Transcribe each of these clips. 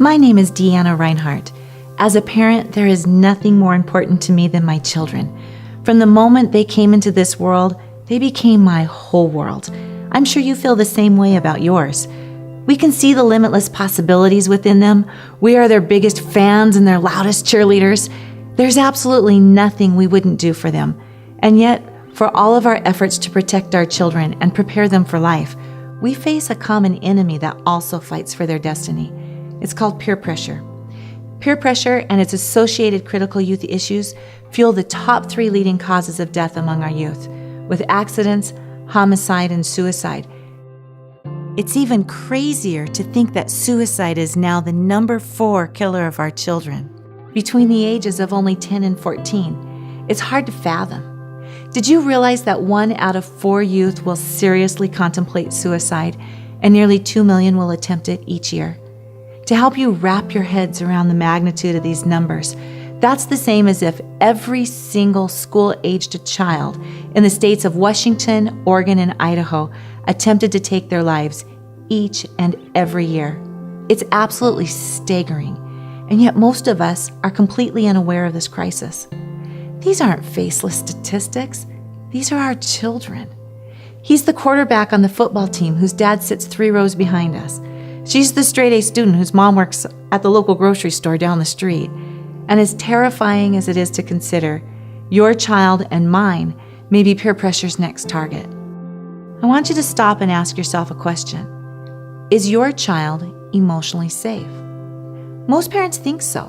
My name is Deanna Reinhardt. As a parent, there is nothing more important to me than my children. From the moment they came into this world, they became my whole world. I'm sure you feel the same way about yours. We can see the limitless possibilities within them. We are their biggest fans and their loudest cheerleaders. There's absolutely nothing we wouldn't do for them. And yet, for all of our efforts to protect our children and prepare them for life, we face a common enemy that also fights for their destiny. It's called peer pressure. Peer pressure and its associated critical youth issues fuel the top 3 leading causes of death among our youth, with accidents, homicide, and suicide. It's even crazier to think that suicide is now the number 4 killer of our children. Between the ages of only 10 and 14, it's hard to fathom. Did you realize that 1 out of 4 youth will seriously contemplate suicide, and nearly 2 million will attempt it each year? To help you wrap your heads around the magnitude of these numbers, that's the same as if every single school-aged child in the states of Washington, Oregon, and Idaho attempted to take their lives each and every year. It's absolutely staggering, and yet most of us are completely unaware of this crisis. These aren't faceless statistics. These are our children. He's the quarterback on the football team whose dad sits 3 rows behind us. She's the straight-A student whose mom works at the local grocery store down the street. And as terrifying as it is to consider, your child and mine may be peer pressure's next target. I want you to stop and ask yourself a question. Is your child emotionally safe? Most parents think so,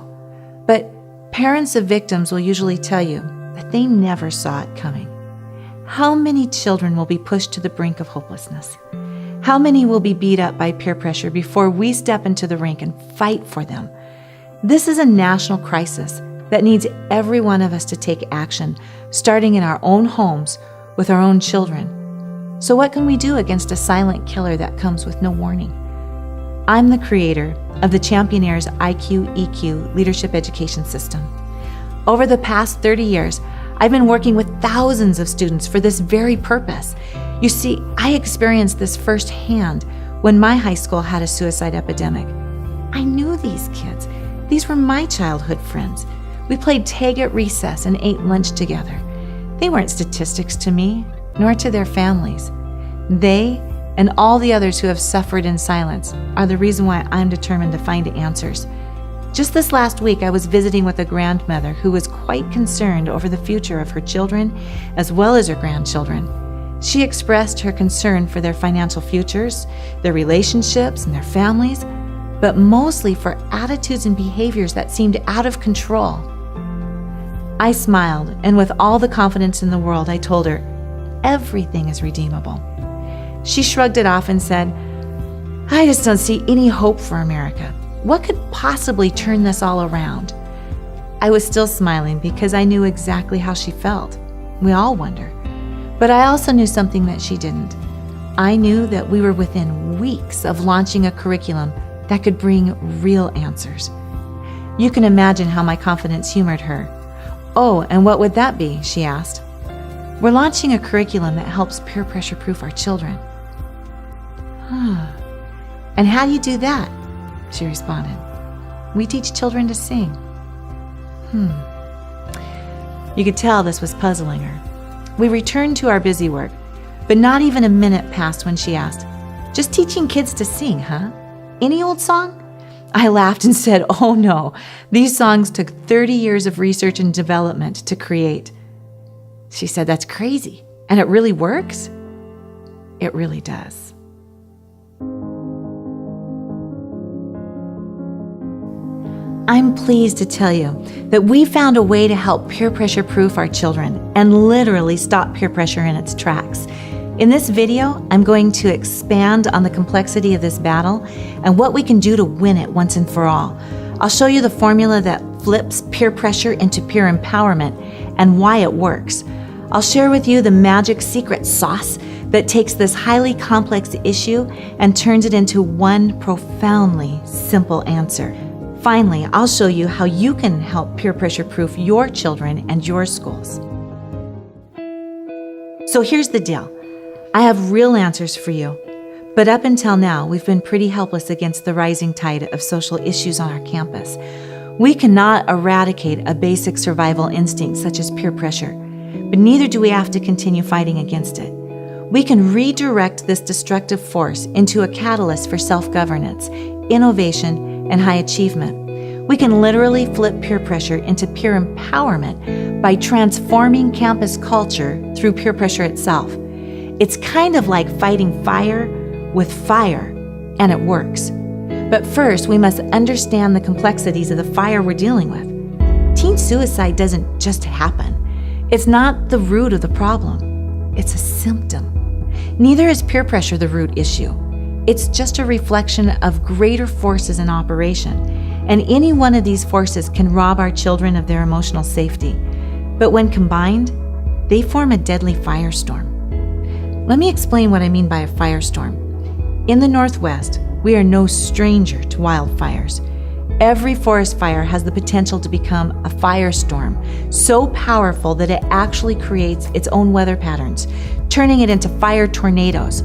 but parents of victims will usually tell you that they never saw it coming. How many children will be pushed to the brink of hopelessness? How many will be beat up by peer pressure before we step into the rink and fight for them? This is a national crisis that needs every one of us to take action, starting in our own homes with our own children. So what can we do against a silent killer that comes with no warning? I'm the creator of the Championeers IQ-EQ Leadership Education System. Over the past 30 years, I've been working with thousands of students for this very purpose. You see, I experienced this firsthand when my high school had a suicide epidemic. I knew these kids. These were my childhood friends. We played tag at recess and ate lunch together. They weren't statistics to me, nor to their families. They and all the others who have suffered in silence are the reason why I'm determined to find answers. Just this last week, I was visiting with a grandmother who was quite concerned over the future of her children as well as her grandchildren. She expressed her concern for their financial futures, their relationships, and their families, but mostly for attitudes and behaviors that seemed out of control. I smiled, and with all the confidence in the world, I told her, everything is redeemable. She shrugged it off and said, I just don't see any hope for America. What could possibly turn this all around? I was still smiling because I knew exactly how she felt. We all wonder. But I also knew something that she didn't. I knew that we were within weeks of launching a curriculum that could bring real answers. You can imagine how my confidence humored her. Oh, and what would that be? She asked. We're launching a curriculum that helps peer pressure proof our children. And how do you do that? She responded. We teach children to sing. You could tell this was puzzling her. We returned to our busy work, but not even a minute passed when she asked, just teaching kids to sing, huh? Any old song? I laughed and said, oh no, these songs took 30 years of research and development to create. She said, that's crazy. And it really works? It really does. I'm pleased to tell you that we found a way to help peer pressure proof our children and literally stop peer pressure in its tracks. In this video, I'm going to expand on the complexity of this battle and what we can do to win it once and for all. I'll show you the formula that flips peer pressure into peer empowerment and why it works. I'll share with you the magic secret sauce that takes this highly complex issue and turns it into one profoundly simple answer. Finally, I'll show you how you can help peer pressure proof your children and your schools. So here's the deal. I have real answers for you. But up until now, we've been pretty helpless against the rising tide of social issues on our campus. We cannot eradicate a basic survival instinct such as peer pressure, but neither do we have to continue fighting against it. We can redirect this destructive force into a catalyst for self-governance, innovation, and high achievement. We can literally flip peer pressure into peer empowerment by transforming campus culture through peer pressure itself. It's kind of like fighting fire with fire, and it works. But first, we must understand the complexities of the fire we're dealing with. Teen suicide doesn't just happen. It's not the root of the problem. It's a symptom. Neither is peer pressure the root issue. It's just a reflection of greater forces in operation, and any one of these forces can rob our children of their emotional safety. But when combined, they form a deadly firestorm. Let me explain what I mean by a firestorm. In the Northwest, we are no stranger to wildfires. Every forest fire has the potential to become a firestorm, so powerful that it actually creates its own weather patterns, turning it into fire tornadoes.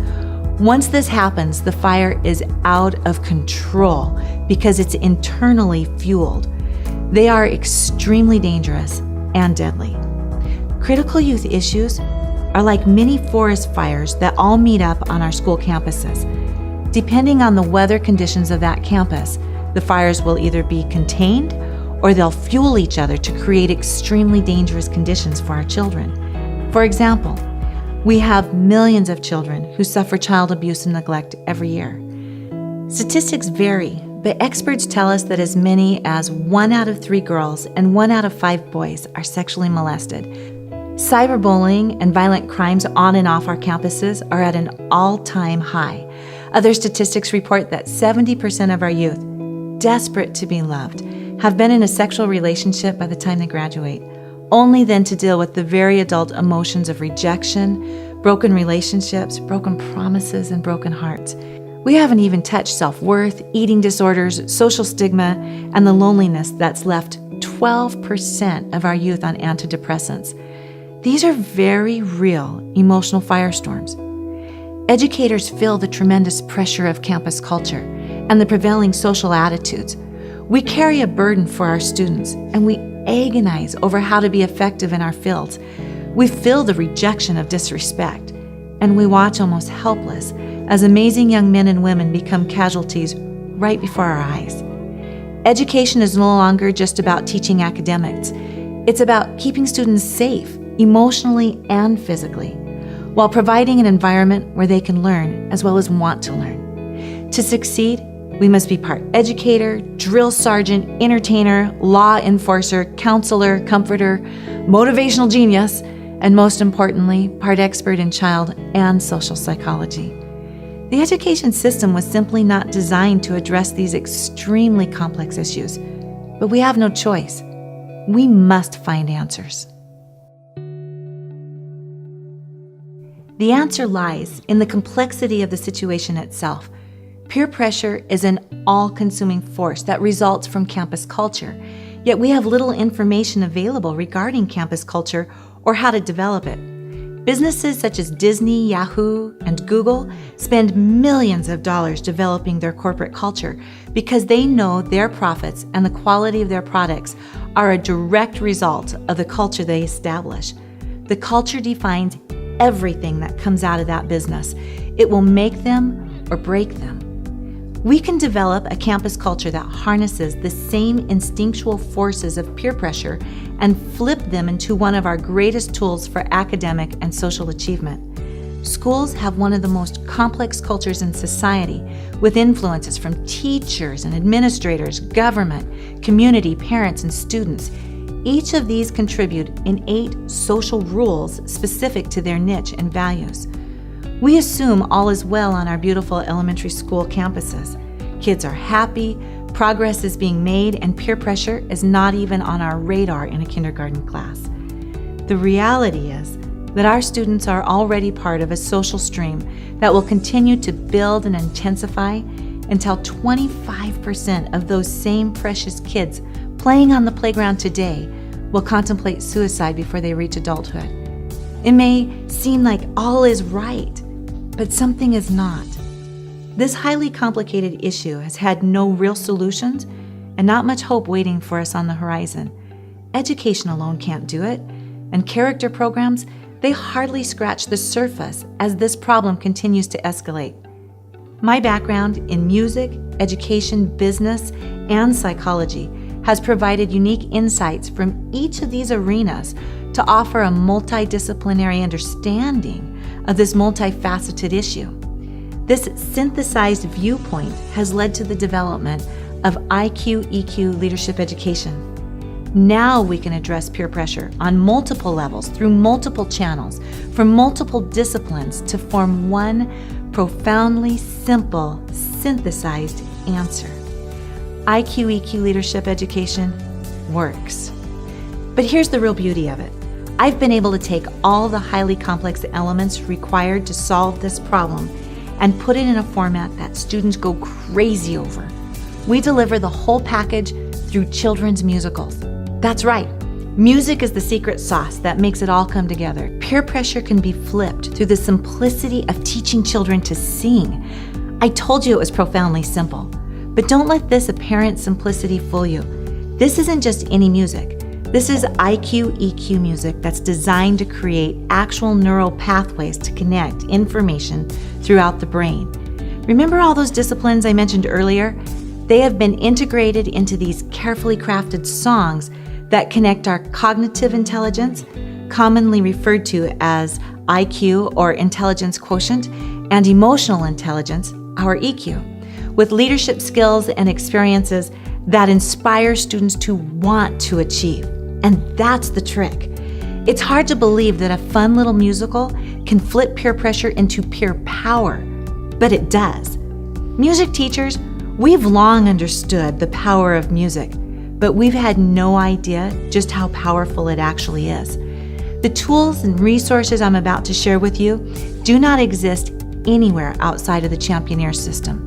Once this happens, the fire is out of control because it's internally fueled. They are extremely dangerous and deadly. Critical youth issues are like mini forest fires that all meet up on our school campuses. Depending on the weather conditions of that campus, the fires will either be contained or they'll fuel each other to create extremely dangerous conditions for our children. For example, we have millions of children who suffer child abuse and neglect every year. Statistics vary, but experts tell us that as many as 1 out of 3 girls and 1 out of 5 boys are sexually molested. Cyberbullying and violent crimes on and off our campuses are at an all-time high. Other statistics report that 70% of our youth, desperate to be loved, have been in a sexual relationship by the time they graduate, only then to deal with the very adult emotions of rejection, broken relationships, broken promises, and broken hearts. We haven't even touched self-worth, eating disorders, social stigma, and the loneliness that's left 12% of our youth on antidepressants. These are very real emotional firestorms. Educators feel the tremendous pressure of campus culture and the prevailing social attitudes. We carry a burden for our students, and we agonize over how to be effective in our fields. We feel the rejection of disrespect, and we watch almost helpless as amazing young men and women become casualties right before our eyes. Education is no longer just about teaching academics. It's about keeping students safe, emotionally and physically, while providing an environment where they can learn as well as want to learn. To succeed, we must be part educator, drill sergeant, entertainer, law enforcer, counselor, comforter, motivational genius, and most importantly, part expert in child and social psychology. The education system was simply not designed to address these extremely complex issues, but we have no choice. We must find answers. The answer lies in the complexity of the situation itself. Peer pressure is an all-consuming force that results from campus culture, yet we have little information available regarding campus culture or how to develop it. Businesses such as Disney, Yahoo, and Google spend millions of dollars developing their corporate culture because they know their profits and the quality of their products are a direct result of the culture they establish. The culture defines everything that comes out of that business. It will make them or break them. We can develop a campus culture that harnesses the same instinctual forces of peer pressure and flip them into one of our greatest tools for academic and social achievement. Schools have one of the most complex cultures in society, with influences from teachers and administrators, government, community, parents, and students. Each of these contribute innate social rules specific to their niche and values. We assume all is well on our beautiful elementary school campuses. Kids are happy, progress is being made, and peer pressure is not even on our radar in a kindergarten class. The reality is that our students are already part of a social stream that will continue to build and intensify until 25% of those same precious kids playing on the playground today will contemplate suicide before they reach adulthood. It may seem like all is right, but something is not. This highly complicated issue has had no real solutions and not much hope waiting for us on the horizon. Education alone can't do it, and character programs, they hardly scratch the surface as this problem continues to escalate. My background in music, education, business, and psychology has provided unique insights from each of these arenas to offer a multidisciplinary understanding of this multifaceted issue. This synthesized viewpoint has led to the development of IQ-EQ leadership education. Now we can address peer pressure on multiple levels through multiple channels from multiple disciplines to form one profoundly simple, synthesized answer. IQ-EQ leadership education works. But here's the real beauty of it. I've been able to take all the highly complex elements required to solve this problem and put it in a format that students go crazy over. We deliver the whole package through children's musicals. That's right. Music is the secret sauce that makes it all come together. Peer pressure can be flipped through the simplicity of teaching children to sing. I told you it was profoundly simple, but don't let this apparent simplicity fool you. This isn't just any music. This is IQ-EQ music that's designed to create actual neural pathways to connect information throughout the brain. Remember all those disciplines I mentioned earlier? They have been integrated into these carefully crafted songs that connect our cognitive intelligence, commonly referred to as IQ or intelligence quotient, and emotional intelligence, our EQ, with leadership skills and experiences that inspire students to want to achieve. And that's the trick. It's hard to believe that a fun little musical can flip peer pressure into peer power, but it does. Music teachers, we've long understood the power of music, but we've had no idea just how powerful it actually is. The tools and resources I'm about to share with you do not exist anywhere outside of the Championeer system.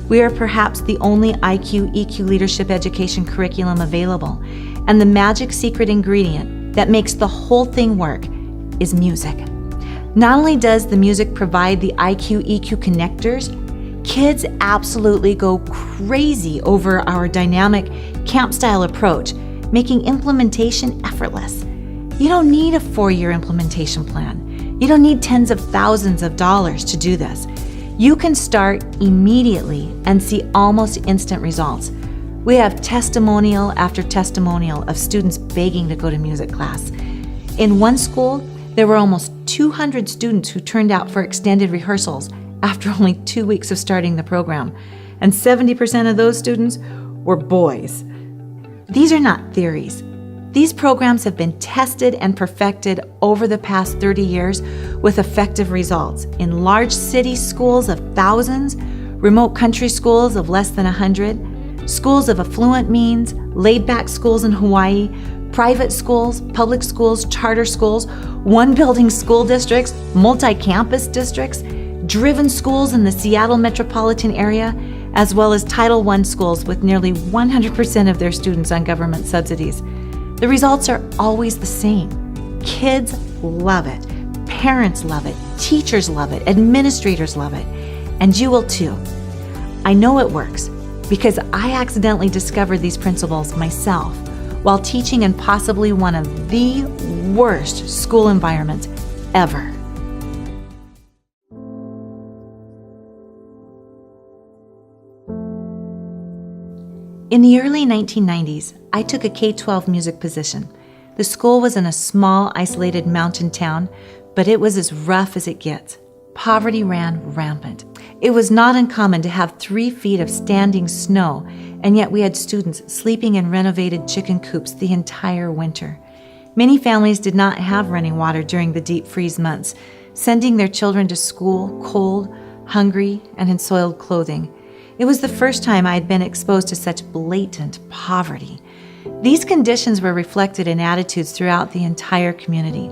We are perhaps the only IQ-EQ leadership education curriculum available, and the magic secret ingredient that makes the whole thing work is music. Not only does the music provide the IQ-EQ connectors, kids absolutely go crazy over our dynamic camp-style approach, making implementation effortless. You don't need a 4-year implementation plan. You don't need tens of thousands of dollars to do this. You can start immediately and see almost instant results. We have testimonial after testimonial of students begging to go to music class. In one school, there were almost 200 students who turned out for extended rehearsals after only 2 weeks of starting the program, and 70% of those students were boys. These are not theories. These programs have been tested and perfected over the past 30 years with effective results in large city schools of thousands, remote country schools of less than 100, schools of affluent means, laid-back schools in Hawaii, private schools, public schools, charter schools, one-building school districts, multi-campus districts, driven schools in the Seattle metropolitan area, as well as Title I schools with nearly 100% of their students on government subsidies. The results are always the same. Kids love it, parents love it, teachers love it, administrators love it, and you will too. I know it works because I accidentally discovered these principles myself while teaching in possibly one of the worst school environments ever. In the early 1990s, I took a K-12 music position. The school was in a small, isolated mountain town, but it was as rough as it gets. Poverty ran rampant. It was not uncommon to have 3 feet of standing snow, and yet we had students sleeping in renovated chicken coops the entire winter. Many families did not have running water during the deep freeze months, sending their children to school cold, hungry, and in soiled clothing. It was the first time I had been exposed to such blatant poverty. These conditions were reflected in attitudes throughout the entire community.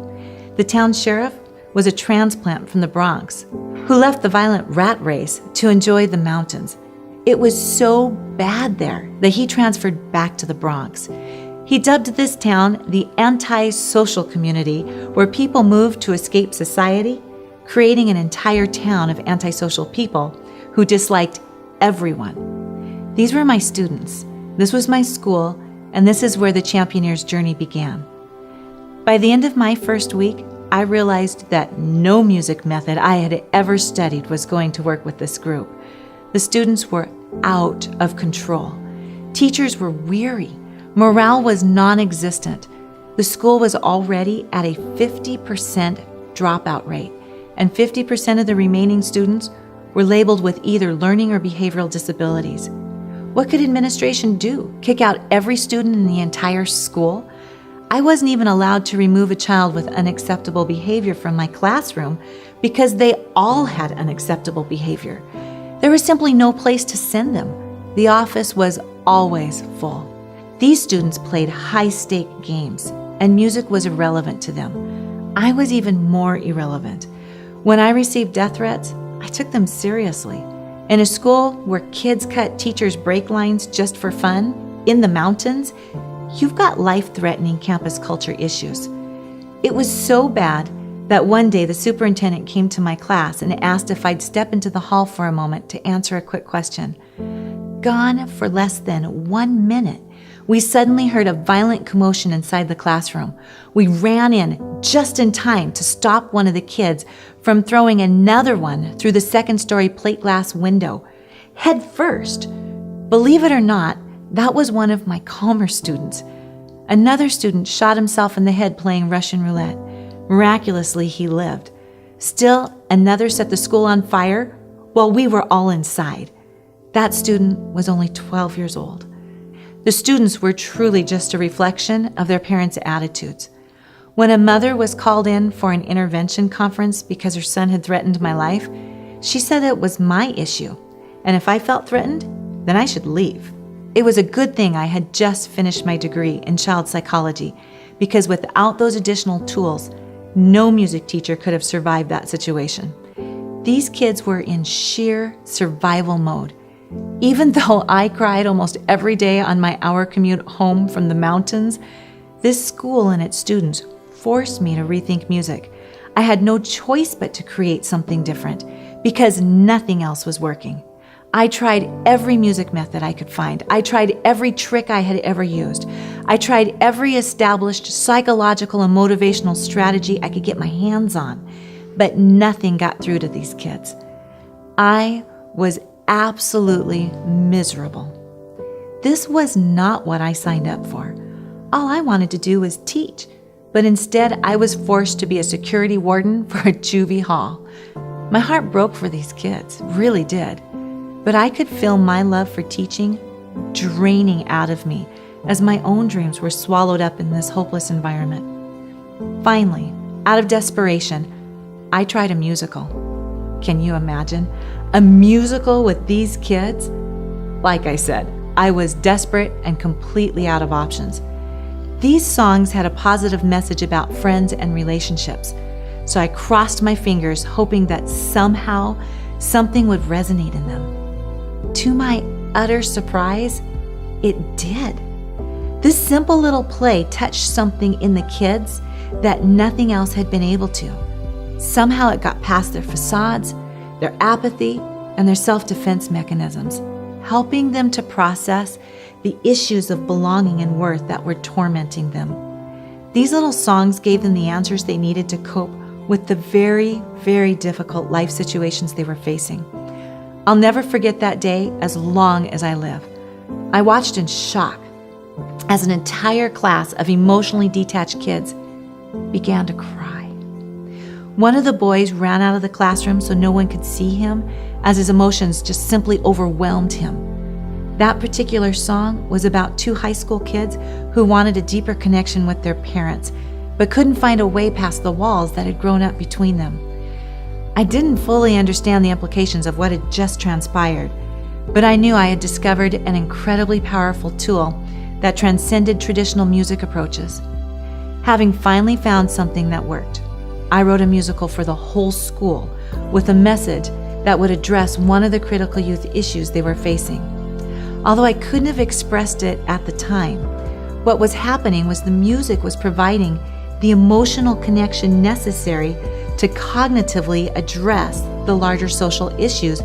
The town sheriff was a transplant from the Bronx who left the violent rat race to enjoy the mountains. It was so bad there that he transferred back to the Bronx. He dubbed this town the anti-social community, where people moved to escape society, creating an entire town of antisocial people who disliked everyone. These were my students. This was my school, and this is where the Championeers journey began. By the end of my first week, I realized that no music method I had ever studied was going to work with this group. The students were out of control. Teachers were weary. Morale was non-existent. The school was already at a 50% dropout rate, and 50% of the remaining students were labeled with either learning or behavioral disabilities. What could administration do? Kick out every student in the entire school? I wasn't even allowed to remove a child with unacceptable behavior from my classroom because they all had unacceptable behavior. There was simply no place to send them. The office was always full. These students played high-stake games, and music was irrelevant to them. I was even more irrelevant. When I received death threats, I took them seriously. In a school where kids cut teachers' break lines just for fun, in the mountains, you've got life-threatening campus culture issues. It was so bad that one day the superintendent came to my class and asked if I'd step into the hall for a moment to answer a quick question. Gone for less than 1 minute, we suddenly heard a violent commotion inside the classroom. We ran in just in time to stop one of the kids from throwing another one through the second-story plate glass window, head first. Believe it or not, that was one of my calmer students. Another student shot himself in the head playing Russian roulette. Miraculously, he lived. Still, another set the school on fire while we were all inside. That student was only 12 years old. The students were truly just a reflection of their parents' attitudes. When a mother was called in for an intervention conference because her son had threatened my life, she said it was my issue, and if I felt threatened, then I should leave. It was a good thing I had just finished my degree in child psychology, because without those additional tools, no music teacher could have survived that situation. These kids were in sheer survival mode. Even though I cried almost every day on my hour commute home from the mountains, this school and its students forced me to rethink music. I had no choice but to create something different because nothing else was working. I tried every music method I could find. I tried every trick I had ever used. I tried every established psychological and motivational strategy I could get my hands on, but nothing got through to these kids. I was absolutely miserable. This was not what I signed up for. All I wanted to do was teach, but instead I was forced to be a security warden for a juvie hall. My heart broke for these kids, really did, but I could feel my love for teaching draining out of me as my own dreams were swallowed up in this hopeless environment. Finally, out of desperation, I tried a musical. Can you imagine? A musical with these kids? Like I said, I was desperate and completely out of options. These songs had a positive message about friends and relationships, so I crossed my fingers hoping that somehow something would resonate in them. To my utter surprise, it did. This simple little play touched something in the kids that nothing else had been able to. Somehow it got past their facades, their apathy, and their self-defense mechanisms, helping them to process the issues of belonging and worth that were tormenting them. These little songs gave them the answers they needed to cope with the very, very difficult life situations they were facing. I'll never forget that day as long as I live. I watched in shock as an entire class of emotionally detached kids began to cry. One of the boys ran out of the classroom so no one could see him, as his emotions just simply overwhelmed him. That particular song was about two high school kids who wanted a deeper connection with their parents, but couldn't find a way past the walls that had grown up between them. I didn't fully understand the implications of what had just transpired, but I knew I had discovered an incredibly powerful tool that transcended traditional music approaches. Having finally found something that worked, I wrote a musical for the whole school with a message that would address one of the critical youth issues they were facing. Although I couldn't have expressed it at the time, what was happening was the music was providing the emotional connection necessary to cognitively address the larger social issues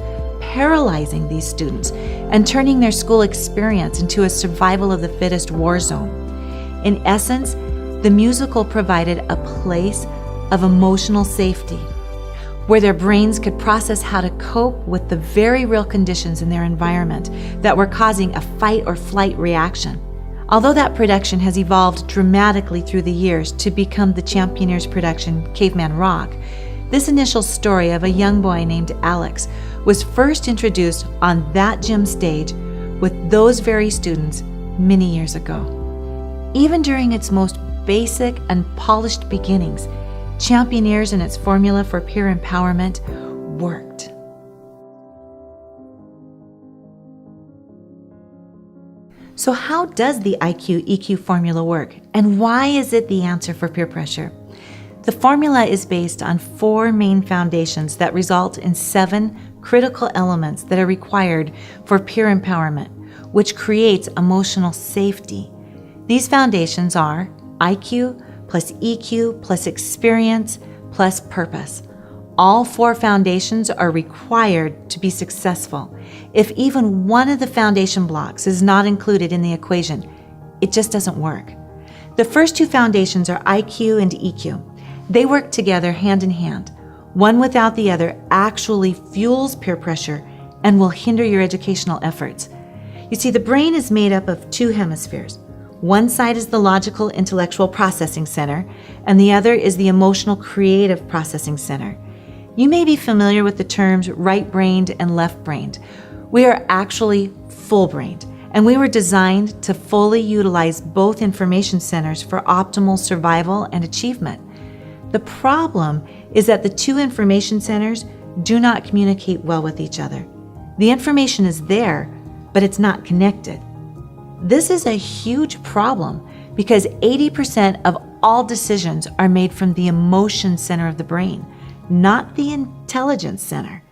paralyzing these students and turning their school experience into a survival of the fittest war zone. In essence, the musical provided a place of emotional safety where their brains could process how to cope with the very real conditions in their environment that were causing a fight or flight reaction. Although that production has evolved dramatically through the years to become the Championeers production Caveman Rock, this initial story of a young boy named Alex was first introduced on that gym stage with those very students many years ago. Even during its most basic and polished beginnings, Championeers and its formula for peer empowerment worked. So how does the IQ-EQ formula work, and why is it the answer for peer pressure? The formula is based on 4 main foundations that result in 7 critical elements that are required for peer empowerment, which creates emotional safety. These foundations are IQ plus EQ plus experience plus purpose. All 4 foundations are required to be successful. If even one of the foundation blocks is not included in the equation, it just doesn't work. The first 2 foundations are IQ and EQ. They work together hand in hand. One without the other actually fuels peer pressure and will hinder your educational efforts. You see, the brain is made up of 2 hemispheres. One side is the logical intellectual processing center, and the other is the emotional creative processing center. You may be familiar with the terms right-brained and left-brained. We are actually full-brained, and we were designed to fully utilize both information centers for optimal survival and achievement. The problem is that the 2 information centers do not communicate well with each other. The information is there, but it's not connected. This is a huge problem because 80% of all decisions are made from the emotion center of the brain, not the intelligence center.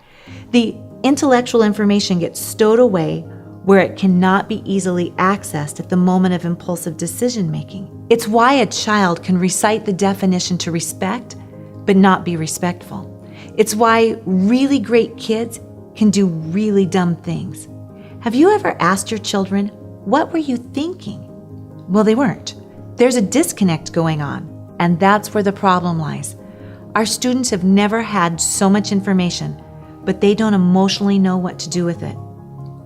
The intellectual information gets stowed away where it cannot be easily accessed at the moment of impulsive decision making. It's why a child can recite the definition to respect, but not be respectful. It's why really great kids can do really dumb things. Have you ever asked your children, "What were you thinking?" Well, they weren't. There's a disconnect going on, and that's where the problem lies. Our students have never had so much information, but they don't emotionally know what to do with it.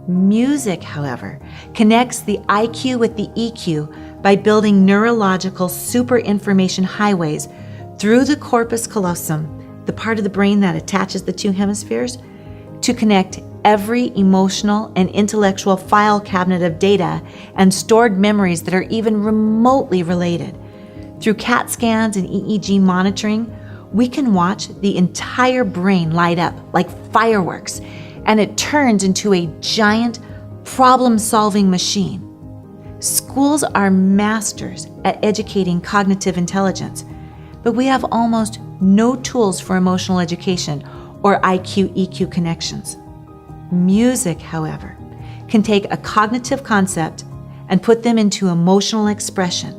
Music, however, connects the IQ with the EQ by building neurological super information highways through the corpus callosum, the part of the brain that attaches the 2 hemispheres, to connect every emotional and intellectual file cabinet of data and stored memories that are even remotely related. Through CAT scans and EEG monitoring, we can watch the entire brain light up like fireworks, and it turns into a giant problem-solving machine. Schools are masters at educating cognitive intelligence, but we have almost no tools for emotional education or IQ-EQ connections. Music, however, can take a cognitive concept and put them into emotional expression,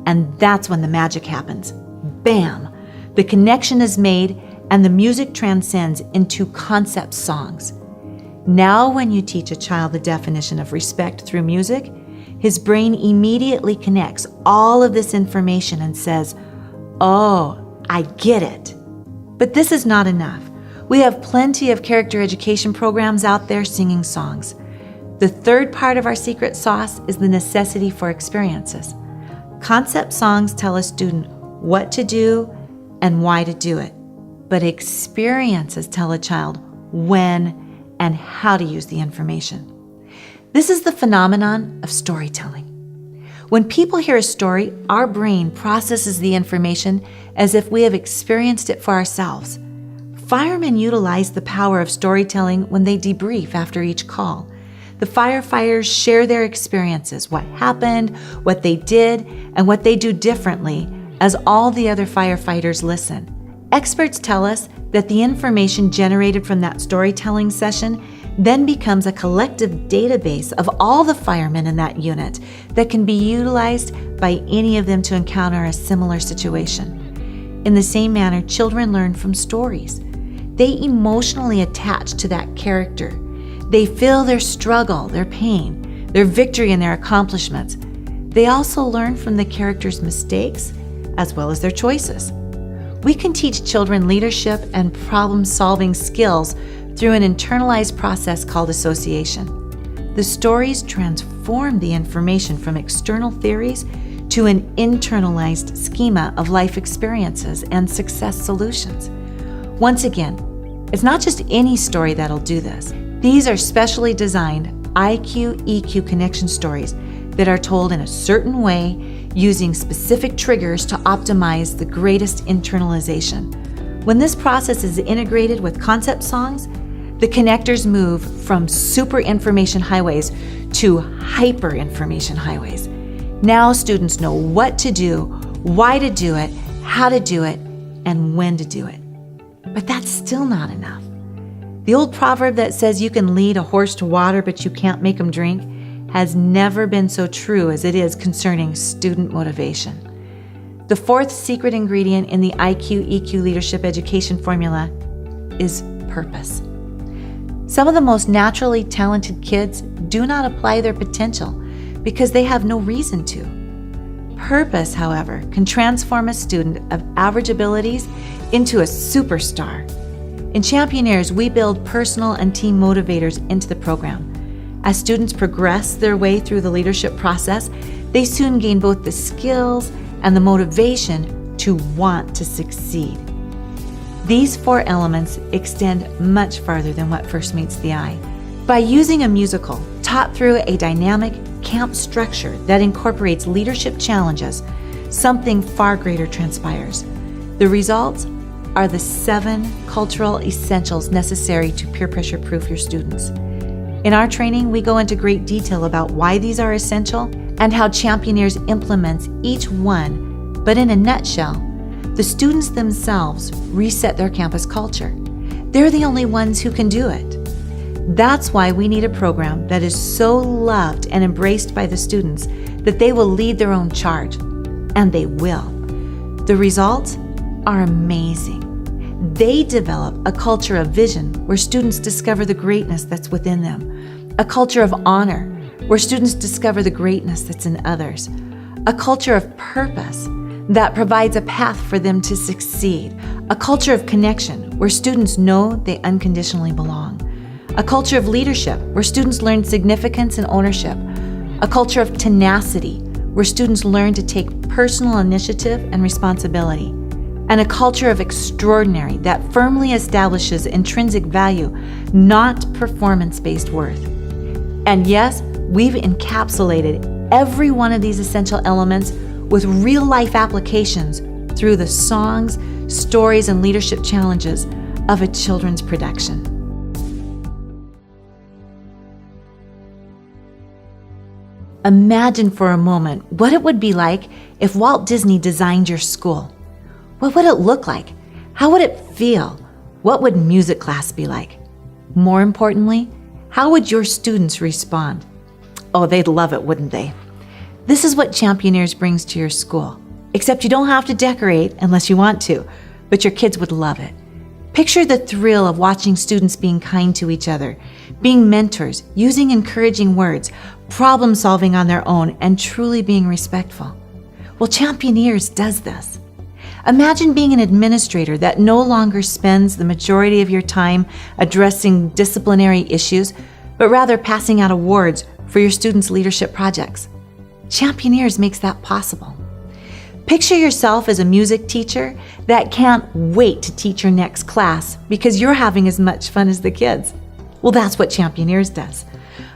and that's when the magic happens. Bam! The connection is made and the music transcends into concept songs. Now, when you teach a child the definition of respect through music, his brain immediately connects all of this information and says, "Oh, I get it." But this is not enough. We have plenty of character education programs out there singing songs. The third part of our secret sauce is the necessity for experiences. Concept songs tell a student what to do and why to do it, but experiences tell a child when and how to use the information. This is the phenomenon of storytelling. When people hear a story, our brain processes the information as if we have experienced it for ourselves. Firemen utilize the power of storytelling when they debrief after each call. The firefighters share their experiences, what happened, what they did, and what they do differently, as all the other firefighters listen. Experts tell us that the information generated from that storytelling session then becomes a collective database of all the firemen in that unit that can be utilized by any of them to encounter a similar situation. In the same manner, children learn from stories. They emotionally attach to that character, They feel their struggle, their pain, their victory, and their accomplishments. They also learn from the characters' mistakes as well as their choices. We can teach children leadership and problem-solving skills through an internalized process called association. The stories transform the information from external theories to an internalized schema of life experiences and success solutions. Once again, it's not just any story that'll do this. These are specially designed IQ-EQ connection stories that are told in a certain way using specific triggers to optimize the greatest internalization. When this process is integrated with concept songs, the connectors move from super information highways to hyper information highways. Now students know what to do, why to do it, how to do it, and when to do it. But that's still not enough. The old proverb that says you can lead a horse to water but you can't make him drink has never been so true as it is concerning student motivation. The fourth secret ingredient in the IQ-EQ leadership education formula is purpose. Some of the most naturally talented kids do not apply their potential because they have no reason to. Purpose, however, can transform a student of average abilities into a superstar. In Championeers, we build personal and team motivators into the program. As students progress their way through the leadership process, they soon gain both the skills and the motivation to want to succeed. These four elements extend much farther than what first meets the eye. By using a musical taught through a dynamic camp structure that incorporates leadership challenges, something far greater transpires. The results are the 7 cultural essentials necessary to peer pressure proof your students. In our training, we go into great detail about why these are essential and how Championeers implements each one, but in a nutshell, the students themselves reset their campus culture. They're the only ones who can do it. That's why we need a program that is so loved and embraced by the students that they will lead their own charge, and they will. The results are amazing. They develop a culture of vision where students discover the greatness that's within them, a culture of honor where students discover the greatness that's in others, a culture of purpose that provides a path for them to succeed, a culture of connection where students know they unconditionally belong, a culture of leadership where students learn significance and ownership, a culture of tenacity where students learn to take personal initiative and responsibility, and a culture of extraordinary that firmly establishes intrinsic value, not performance-based worth. And yes, we've encapsulated every one of these essential elements with real-life applications through the songs, stories, and leadership challenges of a children's production. Imagine for a moment what it would be like if Walt Disney designed your school. What would it look like? How would it feel? What would music class be like? More importantly, how would your students respond? Oh, they'd love it, wouldn't they? This is what Championeers brings to your school. Except you don't have to decorate unless you want to, but your kids would love it. Picture the thrill of watching students being kind to each other, being mentors, using encouraging words, problem solving on their own, and truly being respectful. Well, Championeers does this. Imagine being an administrator that no longer spends the majority of your time addressing disciplinary issues, but rather passing out awards for your students' leadership projects. Championeers makes that possible. Picture yourself as a music teacher that can't wait to teach your next class because you're having as much fun as the kids. Well, that's what Championeers does.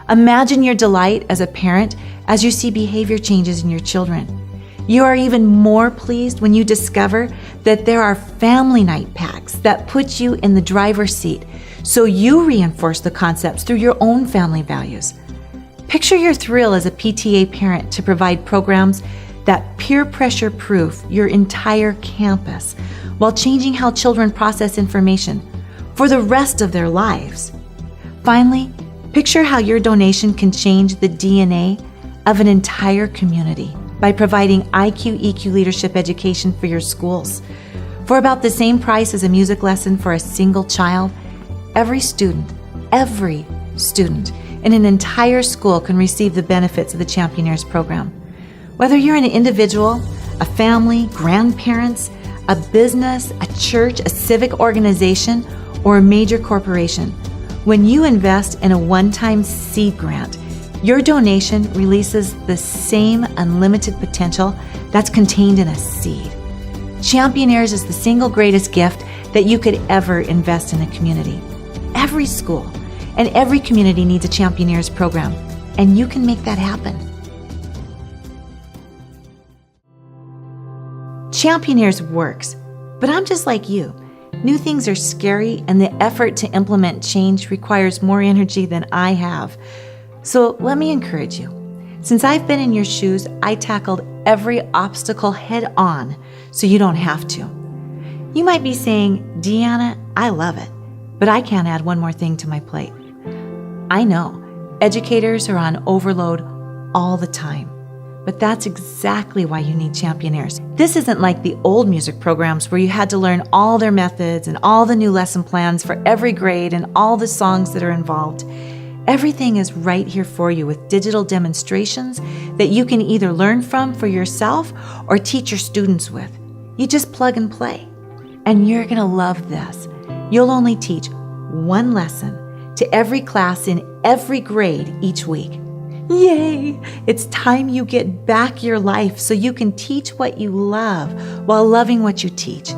Imagine your delight as a parent as you see behavior changes in your children. You are even more pleased when you discover that there are family night packs that put you in the driver's seat, so you reinforce the concepts through your own family values. Picture your thrill as a PTA parent to provide programs that peer pressure proof your entire campus while changing how children process information for the rest of their lives. Finally, picture how your donation can change the DNA of an entire community by providing IQ-EQ leadership education for your schools. For about the same price as a music lesson for a single child, every student student in an entire school can receive the benefits of the Championeers program. Whether you're an individual, a family, grandparents, a business, a church, a civic organization, or a major corporation, when you invest in a one-time seed grant, your donation releases the same unlimited potential that's contained in a seed. Championeers is the single greatest gift that you could ever invest in a community. Every school and every community needs a Championeers program, and you can make that happen. Championeers works, but I'm just like you. New things are scary, and the effort to implement change requires more energy than I have. So let me encourage you. Since I've been in your shoes, I tackled every obstacle head on so you don't have to. You might be saying, Deanna, I love it, but I can't add one more thing to my plate. I know, educators are on overload all the time, but that's exactly why you need Championeers. This isn't like the old music programs where you had to learn all their methods and all the new lesson plans for every grade and all the songs that are involved. Everything is right here for you with digital demonstrations that you can either learn from for yourself or teach your students with. You just plug and play. And you're going to love this. You'll only teach one lesson to every class in every grade each week. Yay! It's time you get back your life so you can teach what you love while loving what you teach.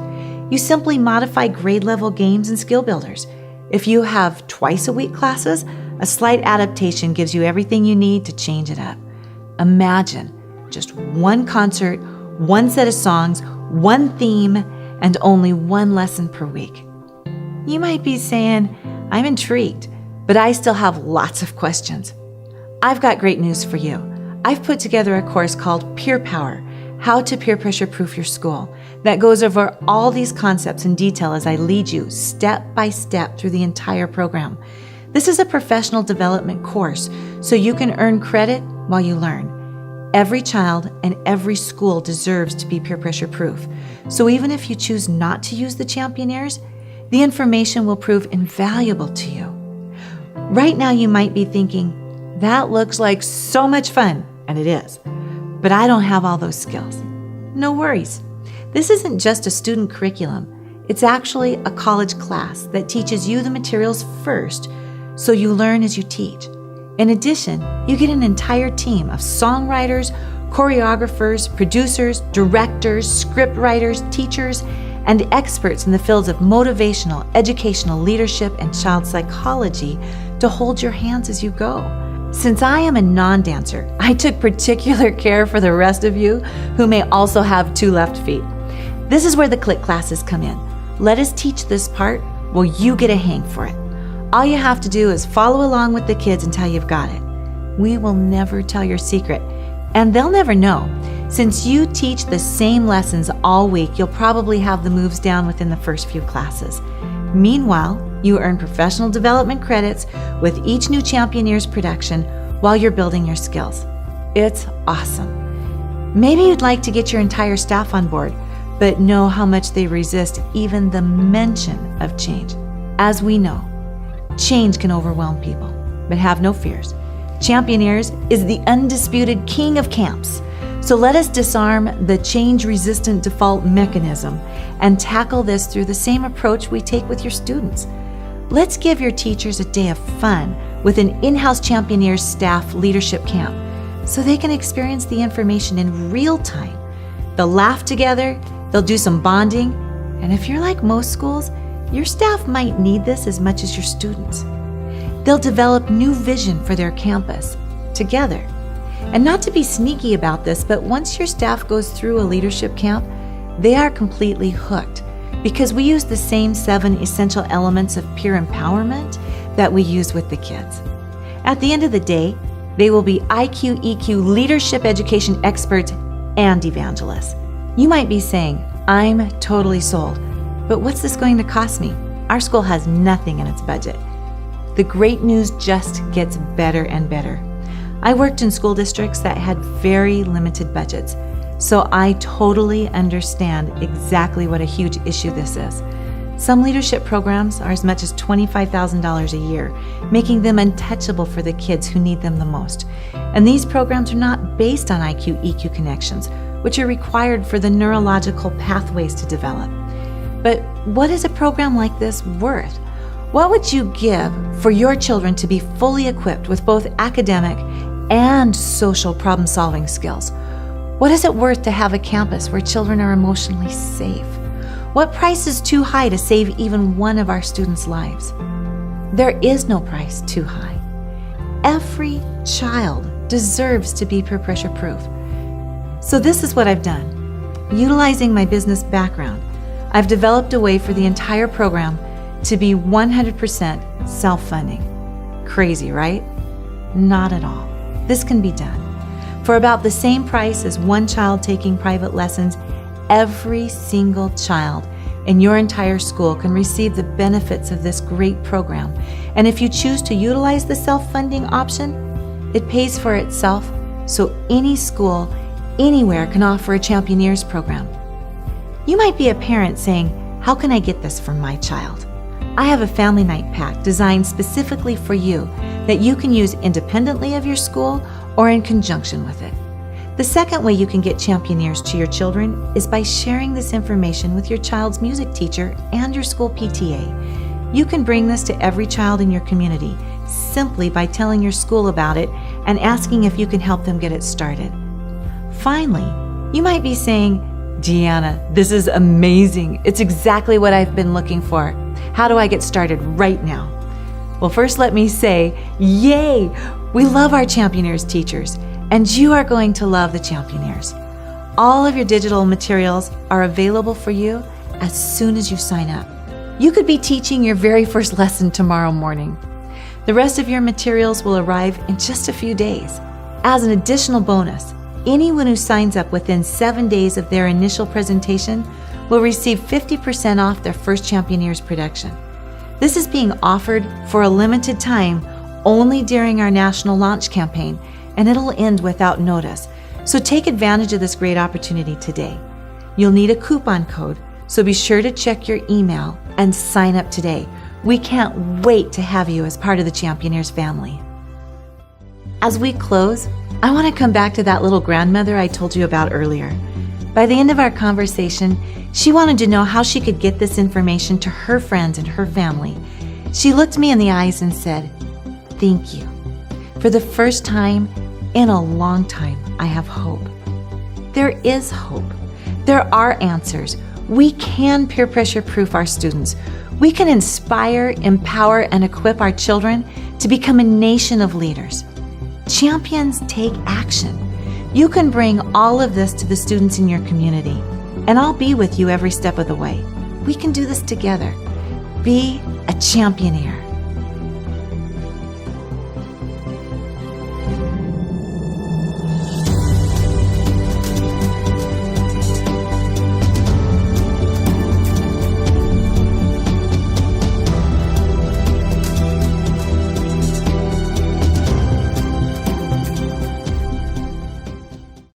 You simply modify grade level games and skill builders. If you have twice a week classes, a slight adaptation gives you everything you need to change it up. Imagine just one concert, one set of songs, one theme, and only one lesson per week. You might be saying, I'm intrigued, but I still have lots of questions. I've got great news for you. I've put together a course called Peer Power, How to Peer Pressure Proof Your School, that goes over all these concepts in detail as I lead you step by step through the entire program. This is a professional development course, so you can earn credit while you learn. Every child and every school deserves to be peer pressure proof. So even if you choose not to use the Championeers, the information will prove invaluable to you. Right now you might be thinking, that looks like so much fun, and it is, but I don't have all those skills. No worries. This isn't just a student curriculum. It's actually a college class that teaches you the materials first, so you learn as you teach. In addition, you get an entire team of songwriters, choreographers, producers, directors, script writers, teachers, and experts in the fields of motivational, educational leadership, and child psychology to hold your hands as you go. Since I am a non-dancer, I took particular care for the rest of you who may also have two left feet. This is where the click classes come in. Let us teach this part while you get a hang for it. All you have to do is follow along with the kids until you've got it. We will never tell your secret, and they'll never know. Since you teach the same lessons all week, you'll probably have the moves down within the first few classes. Meanwhile, you earn professional development credits with each new Championeers production while you're building your skills. It's awesome. Maybe you'd like to get your entire staff on board, but know how much they resist even the mention of change. As we know, change can overwhelm people, but have no fears. Championeers is the undisputed king of camps. So let us disarm the change-resistant default mechanism and tackle this through the same approach we take with your students. Let's give your teachers a day of fun with an in-house Championeers staff leadership camp so they can experience the information in real time. They'll laugh together, they'll do some bonding, and if you're like most schools, your staff might need this as much as your students. They'll develop new vision for their campus together. And not to be sneaky about this, but once your staff goes through a leadership camp, they are completely hooked because we use the same 7 essential elements of peer empowerment that we use with the kids. At the end of the day, they will be IQ, EQ, leadership education experts and evangelists. You might be saying, I'm totally sold, but what's this going to cost me? Our school has nothing in its budget. The great news just gets better and better. I worked in school districts that had very limited budgets, so I totally understand exactly what a huge issue this is. Some leadership programs are as much as $25,000 a year, making them untouchable for the kids who need them the most. And these programs are not based on IQ-EQ connections, which are required for the neurological pathways to develop. But what is a program like this worth? What would you give for your children to be fully equipped with both academic and social problem-solving skills? What is it worth to have a campus where children are emotionally safe? What price is too high to save even one of our students' lives? There is no price too high. Every child deserves to be peer pressure proof. So this is what I've done. Utilizing my business background, I've developed a way for the entire program to be 100% self-funding. Crazy, right? Not at all. This can be done. For about the same price as one child taking private lessons, every single child in your entire school can receive the benefits of this great program. And if you choose to utilize the self-funding option, it pays for itself, so any school, anywhere can offer a Championeers program. You might be a parent saying, how can I get this for my child? I have a family night pack designed specifically for you that you can use independently of your school or in conjunction with it. The second way you can get Championeers to your children is by sharing this information with your child's music teacher and your school PTA. You can bring this to every child in your community simply by telling your school about it and asking if you can help them get it started. Finally, you might be saying, Deanna, this is amazing. It's exactly what I've been looking for. How do I get started right now? Well, first let me say, yay! We love our Championeers teachers, and you are going to love the Championeers. All of your digital materials are available for you as soon as you sign up. You could be teaching your very first lesson tomorrow morning. The rest of your materials will arrive in just a few days. As an additional bonus, anyone who signs up within 7 days of their initial presentation will receive 50% off their first Championeers production. This is being offered for a limited time only during our national launch campaign, and it'll end without notice. So take advantage of this great opportunity today. You'll need a coupon code, so be sure to check your email and sign up today. We can't wait to have you as part of the Championeers family. As we close, I want to come back to that little grandmother I told you about earlier. By the end of our conversation, she wanted to know how she could get this information to her friends and her family. She looked me in the eyes and said, "Thank you. For the first time in a long time, I have hope." There is hope. There are answers. We can peer pressure proof our students. We can inspire, empower, and equip our children to become a nation of leaders. Champions take action. You can bring all of this to the students in your community, and I'll be with you every step of the way. We can do this together. Be a championeer.